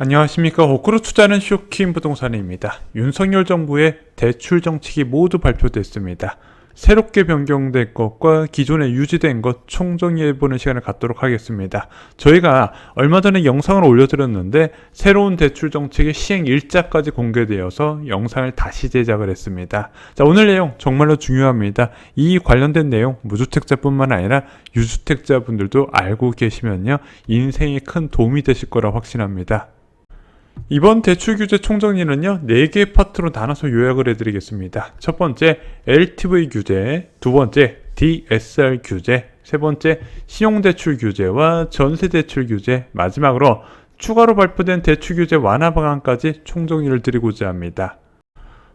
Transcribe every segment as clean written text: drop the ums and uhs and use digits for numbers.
안녕하십니까. 호크로 투자는 쇼킹 부동산입니다. 윤석열 정부의 대출 정책이 모두 발표됐습니다. 새롭게 변경된 것과 기존에 유지된 것 총정리해보는 시간을 갖도록 하겠습니다. 저희가 얼마 전에 영상을 올려드렸는데 새로운 대출 정책의 시행 일자까지 공개되어서 영상을 다시 제작을 했습니다. 자, 오늘 내용 정말로 중요합니다. 이 관련된 내용 무주택자뿐만 아니라 유주택자분들도 알고 계시면요, 인생에 큰 도움이 되실 거라 확신합니다. 이번 대출규제 총정리는요, 4개 파트로 나눠서 요약을 해드리겠습니다. 첫 번째 LTV 규제, 두 번째 DSR 규제, 세 번째 신용대출 규제와 전세대출 규제, 마지막으로 추가로 발표된 대출규제 완화 방안까지 총정리를 드리고자 합니다.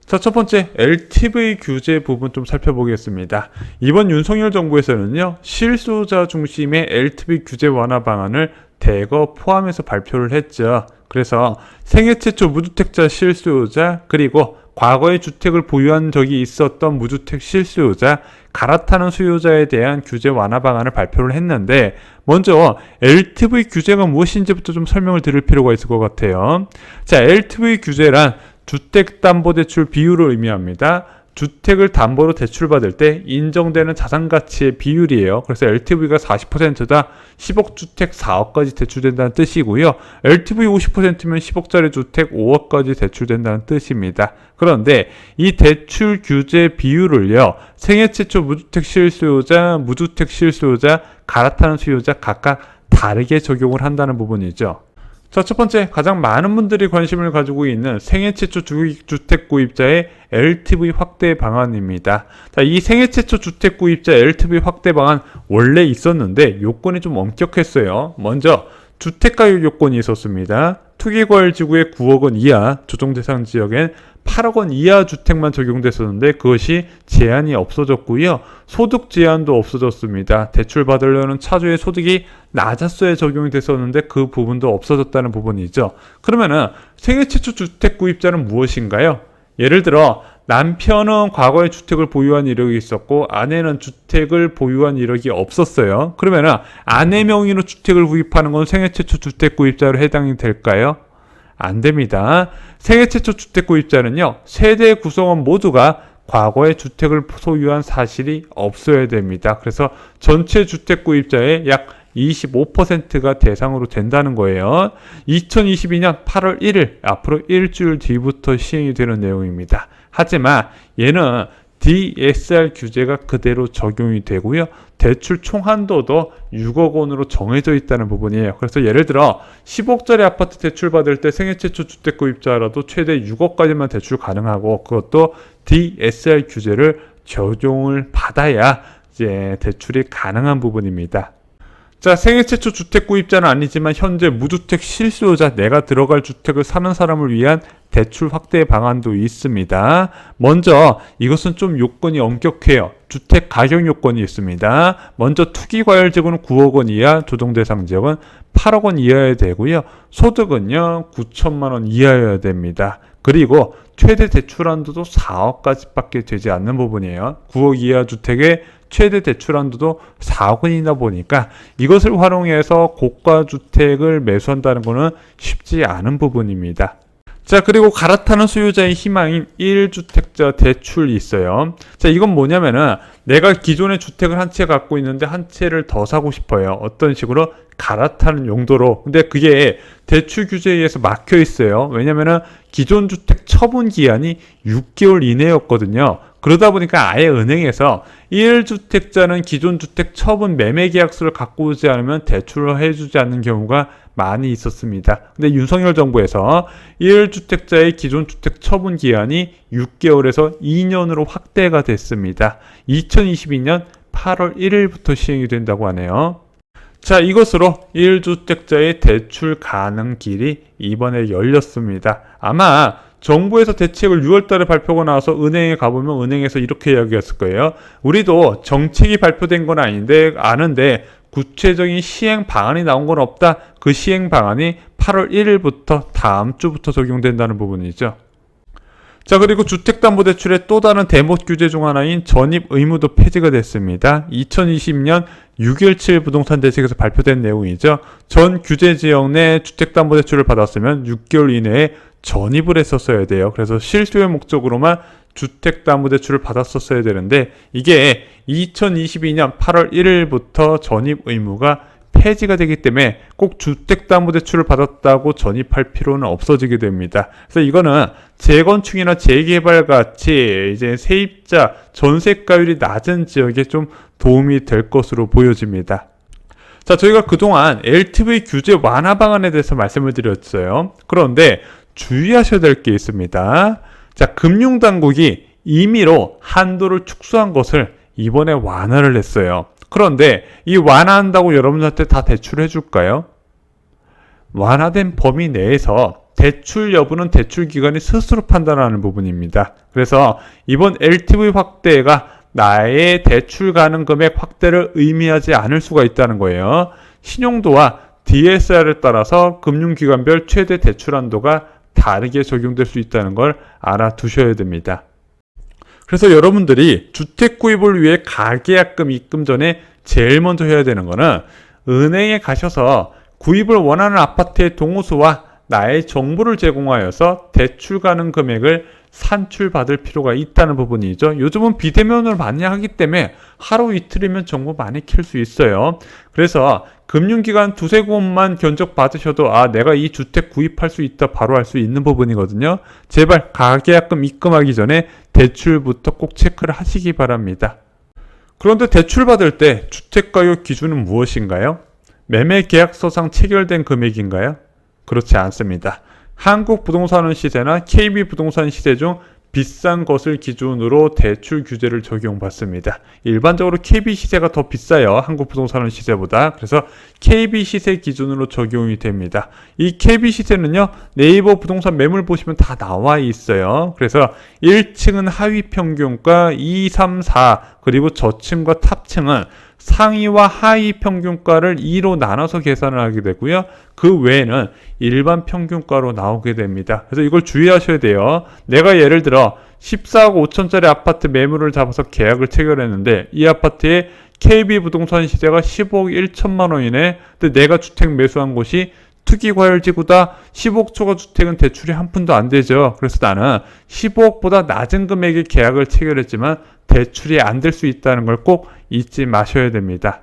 자, 첫 번째 LTV 규제 부분 좀 살펴보겠습니다. 이번 윤석열 정부에서는요, 실수요자 중심의 LTV 규제 완화 방안을 대거 포함해서 발표를 했죠. 그래서 생애 최초 무주택자 실수요자, 그리고 과거에 주택을 보유한 적이 있었던 무주택 실수요자, 갈아타는 수요자에 대한 규제 완화 방안을 발표를 했는데, 먼저 LTV 규제가 무엇인지부터 좀 설명을 드릴 필요가 있을 것 같아요. 자, LTV 규제란 주택담보대출 비율을 의미합니다. 주택을 담보로 대출받을 때 인정되는 자산가치의 비율이에요. 그래서 LTV가 40%다 10억 주택 4억까지 대출된다는 뜻이고요. LTV 50%면 10억짜리 주택 5억까지 대출된다는 뜻입니다. 그런데 이 대출 규제 비율을요, 생애 최초 무주택 실수요자, 무주택 실수요자, 갈아타는 수요자 각각 다르게 적용을 한다는 부분이죠. 자, 첫 번째, 가장 많은 분들이 관심을 가지고 있는 생애 최초 주택 구입자의 LTV 확대 방안입니다. 자, 이 생애 최초 주택 구입자 LTV 확대 방안 원래 있었는데 요건이 좀 엄격했어요. 먼저 주택가격 요건이 있었습니다. 투기과열지구의 9억 원 이하, 조정대상 지역엔 8억 원 이하 주택만 적용됐었는데 그것이 제한이 없어졌고요. 소득 제한도 없어졌습니다. 대출 받으려는 차주의 소득이 낮았어야 적용이 됐었는데 그 부분도 없어졌다는 부분이죠. 그러면은 생애 최초 주택 구입자는 무엇인가요? 예를 들어 남편은 과거에 주택을 보유한 이력이 있었고 아내는 주택을 보유한 이력이 없었어요. 그러면은 아내 명의로 주택을 구입하는 건 생애 최초 주택 구입자로 해당이 될까요? 안 됩니다. 생애 최초 주택 구입자는요, 세대 구성원 모두가 과거에 주택을 소유한 사실이 없어야 됩니다. 그래서 전체 주택 구입자의 약 25%가 대상으로 된다는 거예요. 2022년 8월 1일, 앞으로 일주일 뒤부터 시행이 되는 내용입니다. 하지만 얘는 DSR 규제가 그대로 적용이 되고요. 대출 총 한도도 6억 원으로 정해져 있다는 부분이에요. 그래서 예를 들어 10억짜리 아파트 대출 받을 때 생애 최초 주택 구입자라도 최대 6억까지만 대출 가능하고, 그것도 DSR 규제를 적용을 받아야 이제 대출이 가능한 부분입니다. 자, 생애 최초 주택 구입자는 아니지만 현재 무주택 실수요자, 내가 들어갈 주택을 사는 사람을 위한 대출 확대 방안도 있습니다. 먼저 이것은 좀 요건이 엄격해요. 주택 가격 요건이 있습니다. 먼저 투기과열지구는 9억 원 이하, 조정대상 지역은 8억 원 이하여야 되고요. 소득은요 9천만 원 이하여야 됩니다. 그리고 최대 대출 한도도 4억까지밖에 되지 않는 부분이에요. 9억 이하 주택의 최대 대출 한도도 4억 원이다 보니까 이것을 활용해서 고가 주택을 매수한다는 것은 쉽지 않은 부분입니다. 자, 그리고 갈아타는 수요자의 희망인 1주택자 대출이 있어요. 자, 이건 뭐냐면은 내가 기존의 주택을 한 채 갖고 있는데 한 채를 더 사고 싶어요. 어떤 식으로? 갈아타는 용도로. 근데 그게 대출 규제에 의해서 막혀 있어요. 왜냐면은 기존 주택 처분 기한이 6개월 이내였거든요. 그러다 보니까 아예 은행에서 1주택자는 기존 주택 처분 매매 계약서를 갖고 오지 않으면 대출을 해주지 않는 경우가 많이 있었습니다. 근데 윤석열 정부에서 1주택자의 기존 주택 처분 기한이 6개월에서 2년으로 확대가 됐습니다. 2022년 8월 1일부터 시행이 된다고 하네요. 자, 이것으로 1주택자의 대출 가능 길이 이번에 열렸습니다. 아마 정부에서 대책을 6월달에 발표가 나와서 은행에 가보면 은행에서 이렇게 이야기했을 거예요. 우리도 정책이 발표된 건 아는데 구체적인 시행 방안이 나온 건 없다. 그 시행 방안이 8월 1일부터 다음 주부터 적용된다는 부분이죠. 자, 그리고 주택담보대출의 또 다른 대못 규제 중 하나인 전입 의무도 폐지가 됐습니다. 2020년 6.17 부동산 대책에서 발표된 내용이죠. 전 규제 지역 내 주택담보대출을 받았으면 6개월 이내에 전입을 했었어야 돼요. 그래서 실수요 목적으로만 주택담보대출을 받았었어야 되는데 이게 2022년 8월 1일부터 전입 의무가 폐지가 되기 때문에 꼭 주택담보대출을 받았다고 전입할 필요는 없어지게 됩니다. 그래서 이거는 재건축이나 재개발 같이 이제 세입자 전세가율이 낮은 지역에 좀 도움이 될 것으로 보여집니다. 자, 저희가 그동안 LTV 규제 완화 방안에 대해서 말씀을 드렸어요. 그런데 주의하셔야 될 게 있습니다. 자, 금융당국이 임의로 한도를 축소한 것을 이번에 완화를 했어요. 그런데 이 완화한다고 여러분들한테 다 대출을 해줄까요? 완화된 범위 내에서 대출 여부는 대출 기관이 스스로 판단하는 부분입니다. 그래서 이번 LTV 확대가 나의 대출 가능 금액 확대를 의미하지 않을 수가 있다는 거예요. 신용도와 DSR에 따라서 금융기관별 최대 대출 한도가 다르게 적용될 수 있다는 걸 알아두셔야 됩니다. 그래서 여러분들이 주택 구입을 위해 가계약금 입금 전에 제일 먼저 해야 되는 거는 은행에 가셔서 구입을 원하는 아파트의 동호수와 나의 정보를 제공하여서 대출 가능 금액을 산출받을 필요가 있다는 부분이죠. 요즘은 비대면을 많이 하기 때문에 하루 이틀이면 정보 많이 킬 수 있어요. 그래서 금융기관 두세 곳만 견적 받으셔도 내가 이 주택 구입할 수 있다 바로 알 수 있는 부분이거든요. 제발 가계약금 입금하기 전에 대출부터 꼭 체크를 하시기 바랍니다. 그런데 대출 받을 때 주택가격 기준은 무엇인가요? 매매계약서상 체결된 금액인가요? 그렇지 않습니다. 한국부동산 시세나 KB부동산 시세 중 비싼 것을 기준으로 대출 규제를 적용받습니다. 일반적으로 KB 시세가 더 비싸요. 한국부동산 시세보다. 그래서 KB 시세 기준으로 적용이 됩니다. 이 KB 시세는요. 네이버 부동산 매물 보시면 다 나와 있어요. 그래서 1층은 하위 평균가 2, 3, 4 그리고 저층과 탑층은 상위와 하위 평균가를 2로 나눠서 계산을 하게 되고요. 그 외에는 일반 평균가로 나오게 됩니다. 그래서 이걸 주의하셔야 돼요. 내가 예를 들어 14억 5천짜리 아파트 매물을 잡아서 계약을 체결했는데 이 아파트의 KB부동산 시세가 15억 1천만 원이네. 근데 내가 주택 매수한 곳이 투기과열지구다. 15억 초과 주택은 대출이 한 푼도 안 되죠. 그래서 나는 15억보다 낮은 금액의 계약을 체결했지만 대출이 안 될 수 있다는 걸 꼭 잊지 마셔야 됩니다.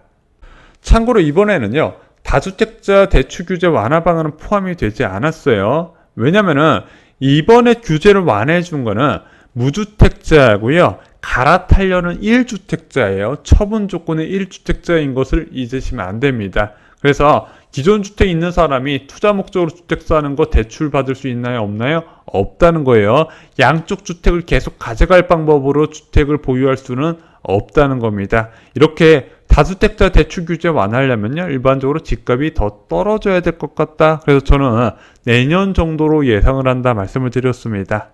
참고로 이번에는요. 다주택자 대출 규제 완화 방안은 포함이 되지 않았어요. 왜냐면은 이번에 규제를 완화해 준 거는 무주택자고요. 갈아타려는 1주택자예요. 처분 조건의 1주택자인 것을 잊으시면 안 됩니다. 그래서 기존 주택 있는 사람이 투자 목적으로 주택 사는 거 대출 받을 수 있나요? 없나요? 없다는 거예요. 양쪽 주택을 계속 가져갈 방법으로 주택을 보유할 수는 없다는 겁니다. 이렇게 다주택자 대출 규제 완화하려면요. 일반적으로 집값이 더 떨어져야 될 것 같다. 그래서 저는 내년 정도로 예상을 한다 말씀을 드렸습니다.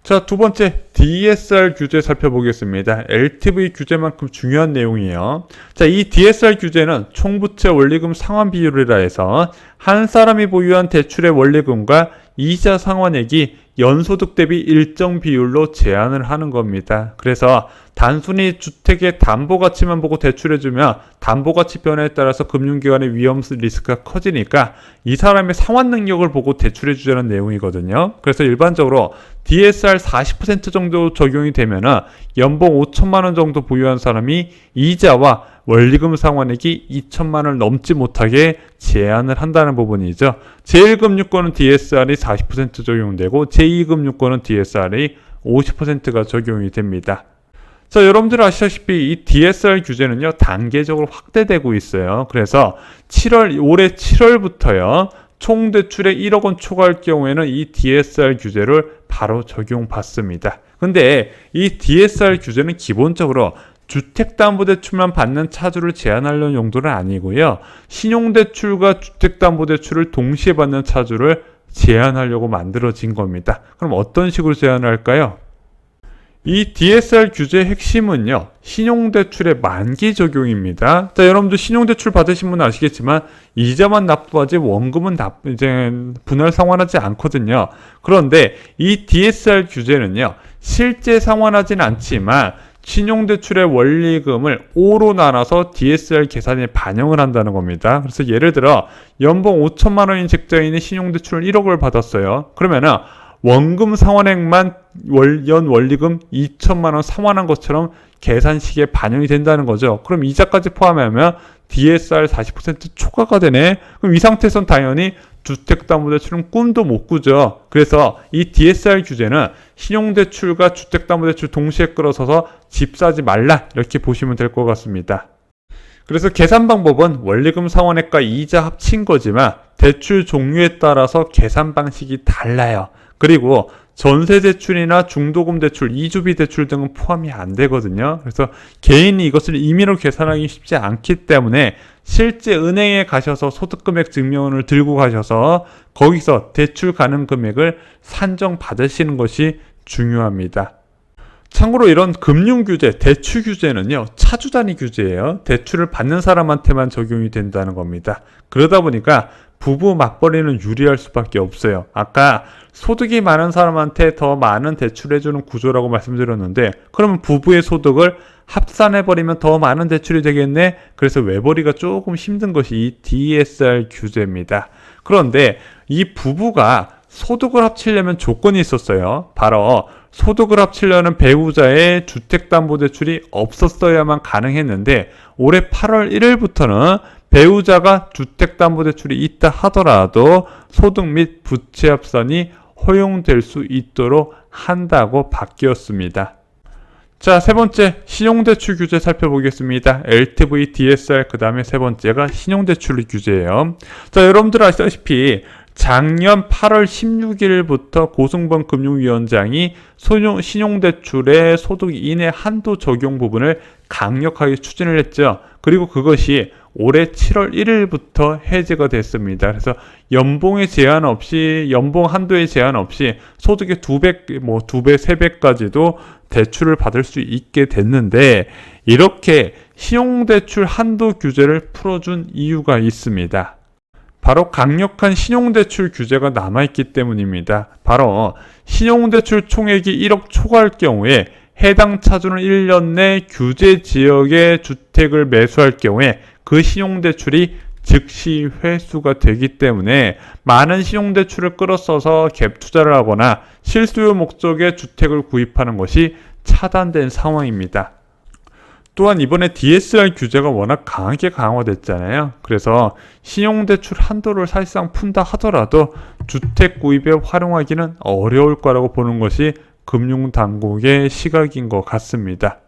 자, 두 번째 DSR 규제 살펴보겠습니다. LTV 규제만큼 중요한 내용이에요. 자, 이 DSR 규제는 총부채 원리금 상환 비율이라 해서 한 사람이 보유한 대출의 원리금과 이자 상환액이 연소득 대비 일정 비율로 제한을 하는 겁니다. 그래서 단순히 주택의 담보가치만 보고 대출해주면 담보가치 변화에 따라서 금융기관의 위험 리스크가 커지니까 이 사람의 상환 능력을 보고 대출해주자는 내용이거든요. 그래서 일반적으로 DSR 40% 정도 적용이 되면은 연봉 5천만 원 정도 보유한 사람이 이자와 원리금 상환액이 2천만 원을 넘지 못하게 제한을 한다는 부분이죠. 제1금융권은 DSR이 40% 적용되고 제2금융권은 DSR이 50%가 적용이 됩니다. 자, 여러분들 아시다시피 이 DSR 규제는요, 단계적으로 확대되고 있어요. 그래서 올해 7월부터요, 총 대출에 1억 원 초과할 경우에는 이 DSR 규제를 바로 적용받습니다. 근데 이 DSR 규제는 기본적으로 주택담보대출만 받는 차주를 제한하려는 용도는 아니고요. 신용대출과 주택담보대출을 동시에 받는 차주를 제한하려고 만들어진 겁니다. 그럼 어떤 식으로 제한을 할까요? 이 DSR 규제의 핵심은요, 신용대출의 만기 적용입니다. 자, 여러분들 신용대출 받으신 분은 아시겠지만, 이자만 납부하지 원금은 이제 분할 상환하지 않거든요. 그런데 이 DSR 규제는요, 실제 상환하진 않지만, 신용대출의 원리금을 5로 나눠서 DSR 계산에 반영을 한다는 겁니다. 그래서 예를 들어, 연봉 5천만 원인 직장인이 신용대출을 1억을 받았어요. 그러면은, 원금 상환액만 연 원리금 2천만 원 상환한 것처럼 계산식에 반영이 된다는 거죠. 그럼 이자까지 포함하면 DSR 40% 초과가 되네. 그럼 이 상태에선 당연히 주택담보대출은 꿈도 못 꾸죠. 그래서 이 DSR 규제는 신용대출과 주택담보대출 동시에 끌어서서 집 사지 말라, 이렇게 보시면 될 것 같습니다. 그래서 계산 방법은 원리금 상환액과 이자 합친 거지만 대출 종류에 따라서 계산 방식이 달라요. 그리고 전세대출이나 중도금 대출, 이주비 대출 등은 포함이 안 되거든요. 그래서 개인이 이것을 임의로 계산하기 쉽지 않기 때문에 실제 은행에 가셔서 소득금액 증명을 들고 가셔서 거기서 대출 가능 금액을 산정 받으시는 것이 중요합니다. 참고로 이런 금융규제, 대출규제는요, 차주단위 규제예요. 대출을 받는 사람한테만 적용이 된다는 겁니다. 그러다 보니까 부부 맞벌이는 유리할 수밖에 없어요. 아까 소득이 많은 사람한테 더 많은 대출해주는 구조라고 말씀드렸는데, 그러면 부부의 소득을 합산해버리면 더 많은 대출이 되겠네? 그래서 외벌이가 조금 힘든 것이 이 DSR 규제입니다. 그런데 이 부부가 소득을 합치려면 조건이 있었어요. 바로 소득을 합치려는 배우자의 주택담보대출이 없었어야만 가능했는데, 올해 8월 1일부터는 배우자가 주택담보대출이 있다 하더라도 소득 및 부채 합산이 허용될 수 있도록 한다고 바뀌었습니다. 자, 세 번째 신용대출 규제 살펴보겠습니다. LTV, DSR, 그 다음에 세 번째가 신용대출 규제예요. 자, 여러분들 아시다시피 작년 8월 16일부터 고승범 금융위원장이 신용대출의 소득 이내 한도 적용 부분을 강력하게 추진을 했죠. 그리고 그것이 올해 7월 1일부터 해제가 됐습니다. 그래서 연봉의 제한 없이, 연봉 한도의 제한 없이 소득의 2배, 3배까지도 대출을 받을 수 있게 됐는데, 이렇게 신용대출 한도 규제를 풀어준 이유가 있습니다. 바로 강력한 신용대출 규제가 남아있기 때문입니다. 바로 신용대출 총액이 1억 초과할 경우에 해당 차주는 1년 내 규제 지역의 주택을 매수할 경우에 그 신용대출이 즉시 회수가 되기 때문에 많은 신용대출을 끌어써서 갭 투자를 하거나 실수요 목적의 주택을 구입하는 것이 차단된 상황입니다. 또한 이번에 DSR 규제가 워낙 강하게 강화됐잖아요. 그래서 신용대출 한도를 사실상 푼다 하더라도 주택 구입에 활용하기는 어려울 거라고 보는 것이 금융당국의 시각인 것 같습니다.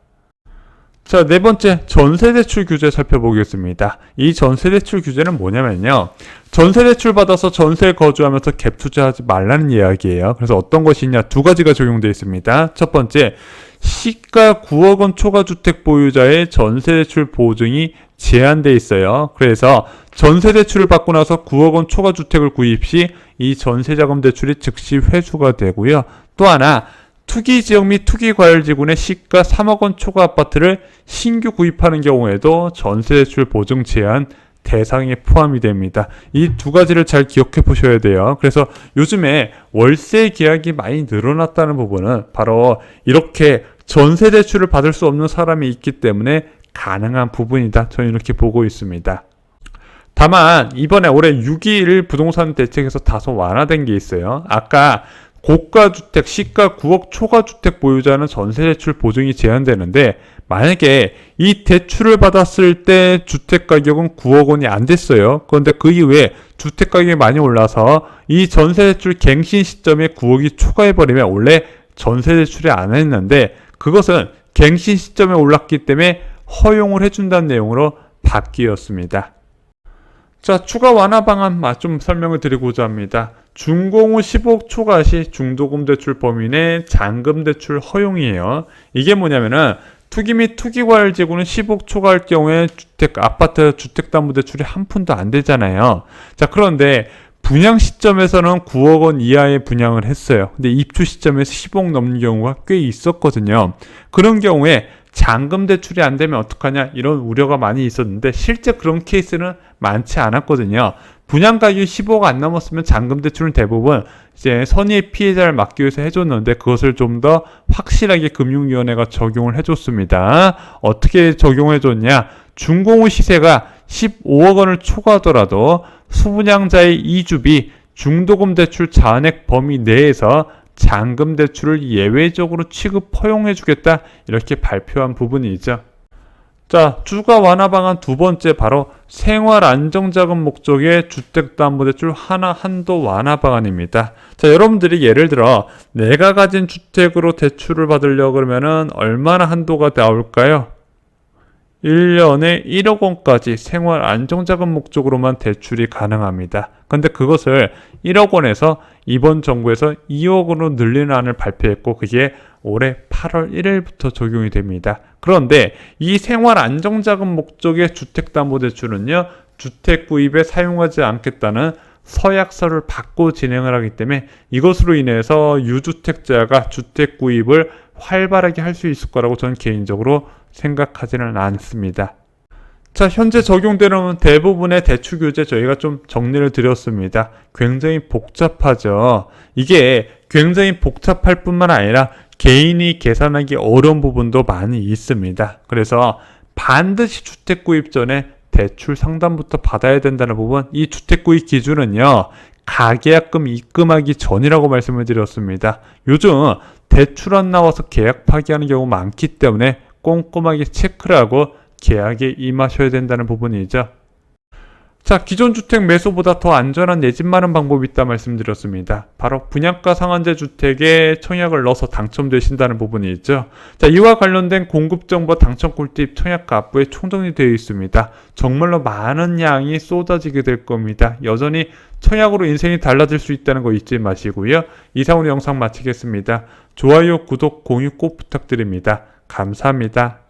자, 네 번째 전세대출 규제 살펴보겠습니다. 이 전세대출 규제는 뭐냐면요, 전세대출 받아서 전세에 거주하면서 갭 투자하지 말라는 이야기예요. 그래서 어떤 것이냐, 두 가지가 적용되어 있습니다. 첫 번째, 시가 9억 원 초과주택 보유자의 전세대출 보증이 제한되어 있어요. 그래서 전세대출을 받고 나서 9억 원 초과주택을 구입 시 이 전세자금 대출이 즉시 회수가 되고요. 또 하나, 투기지역 및 투기과열지구의 시가 3억 원 초과 아파트를 신규 구입하는 경우에도 전세대출 보증 제한 대상에 포함이 됩니다. 이 두 가지를 잘 기억해 보셔야 돼요. 그래서 요즘에 월세 계약이 많이 늘어났다는 부분은 바로 이렇게 전세대출을 받을 수 없는 사람이 있기 때문에 가능한 부분이다. 저는 이렇게 보고 있습니다. 다만 이번에 올해 6.21 부동산 대책에서 다소 완화된 게 있어요. 아까 고가주택, 시가 9억 초과주택 보유자는 전세대출 보증이 제한되는데, 만약에 이 대출을 받았을 때 주택가격은 9억 원이 안 됐어요. 그런데 그 이후에 주택가격이 많이 올라서 이 전세대출 갱신 시점에 9억이 초과해버리면 원래 전세대출이 안 했는데 그것은 갱신 시점에 올랐기 때문에 허용을 해준다는 내용으로 바뀌었습니다. 자, 추가 완화 방안 좀 설명을 드리고자 합니다. 준공 후 15억 초과 시 중도금 대출 범위 내 잔금 대출 허용이에요. 이게 뭐냐면은 투기 및 투기과열지구는 10억 초과할 경우에 아파트 주택담보대출이 한 푼도 안 되잖아요. 자, 그런데 분양 시점에서는 9억 원 이하의 분양을 했어요. 근데 입주 시점에서 10억 넘는 경우가 꽤 있었거든요. 그런 경우에 잔금 대출이 안 되면 어떡하냐 이런 우려가 많이 있었는데 실제 그런 케이스는 많지 않았거든요. 분양 가격이 15억 안 넘었으면 잔금 대출은 대부분 이제 선의의 피해자를 막기 위해서 해줬는데 그것을 좀 더 확실하게 금융위원회가 적용을 해줬습니다. 어떻게 적용해줬냐? 준공후 시세가 15억 원을 초과하더라도 수분양자의 이주비, 중도금 대출 잔액 범위 내에서 잔금 대출을 예외적으로 취급 허용해주겠다 이렇게 발표한 부분이죠. 자, 추가 완화 방안 두 번째 바로 생활 안정자금 목적의 주택담보대출 한도 완화 방안입니다. 자, 여러분들이 예를 들어 내가 가진 주택으로 대출을 받으려고 그러면은 얼마나 한도가 나올까요? 1년에 1억 원까지 생활 안정자금 목적으로만 대출이 가능합니다. 근데 그것을 1억 원에서 이번 정부에서 2억 원으로 늘리는 안을 발표했고 그게 올해 8월 1일부터 적용이 됩니다. 그런데 이 생활 안정자금 목적의 주택담보대출은요, 주택 구입에 사용하지 않겠다는 서약서를 받고 진행을 하기 때문에 이것으로 인해서 유주택자가 주택 구입을 활발하게 할 수 있을 거라고 저는 개인적으로 생각하지는 않습니다. 자, 현재 적용되는 대부분의 대출 규제 저희가 좀 정리를 드렸습니다. 굉장히 복잡하죠. 이게 굉장히 복잡할 뿐만 아니라 개인이 계산하기 어려운 부분도 많이 있습니다. 그래서 반드시 주택 구입 전에 대출 상담부터 받아야 된다는 부분, 이 주택 구입 기준은요, 가계약금 입금하기 전이라고 말씀을 드렸습니다. 요즘 대출 안 나와서 계약 파기하는 경우 많기 때문에 꼼꼼하게 체크를 하고 계약에 임하셔야 된다는 부분이죠. 자, 기존 주택 매수보다 더 안전한 내 집 마련 방법이 있다 말씀드렸습니다. 바로 분양가 상한제 주택에 청약을 넣어서 당첨되신다는 부분이 있죠. 자, 이와 관련된 공급 정보 당첨 꿀팁 청약 가부에 총정리되어 있습니다. 정말로 많은 양이 쏟아지게 될 겁니다. 여전히 청약으로 인생이 달라질 수 있다는 거 잊지 마시고요. 이상으로 영상 마치겠습니다. 좋아요, 구독, 공유 꼭 부탁드립니다. 감사합니다.